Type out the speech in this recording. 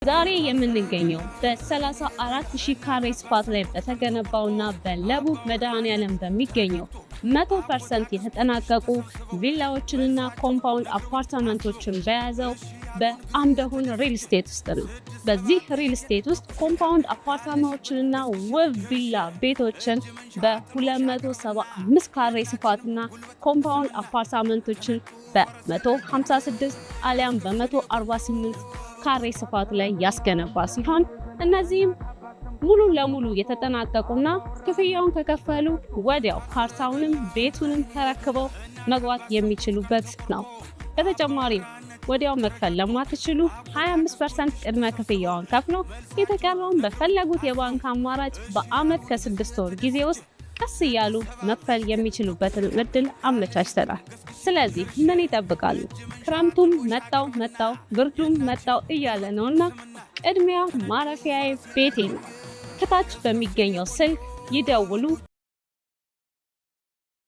ዛሬ የምንገኘው በ34,000 ካሬ ስፋት ላይ በተገነባውና በለቡ መድኃኔዓለም በሚገኘው 100% የተጠናቀቁ ቪላዎችንና ኮምፓውንድ አፓርትመንቶችን በያዘው በአምደሁን ሪል ስቴት ውስጥ ነው። በዚህ ሪል ስቴት ውስጥ ኮምፓውንድ አፓርትመንቶችንና ውብ ቪላ ቤቶችን በ275 ካሬ ስፋትና ኮምፓውንድ አፓርትመንቶችን በ156 አሊያም በ148 ካሬ ስፋት ላይ ያስገነባ ሲሆን እነዚህም ሙሉ ለሙሉ የተጠናቀቁና ክፍያውን ከከፈሉ ወዲያው ካርታውንም ቤቱንም ተረክበው መግባት የሚችሉበት ነው። በተጨማሪም ወዲያው መክፈል ለማትችሉ 25% ቅድመ ክፍያውን ከፍሎ የተቀረውን በፈለጉት የባንክ አማራጭ በአመት ከ6 ወር ጊዜ ውስጥ ቀስ እያሉ መክፈል የሚችሉበትን እድል አመቻችተናል። ስለዚህ ምን ይጠብቃሉ? ክረምቱም መጣው ብርዱም መጣው እያለ ነውና ቅድሚያ ማረፊያዬ ቤቴ ነው። ከታች በሚገኘው ስልክ ይደውሉ።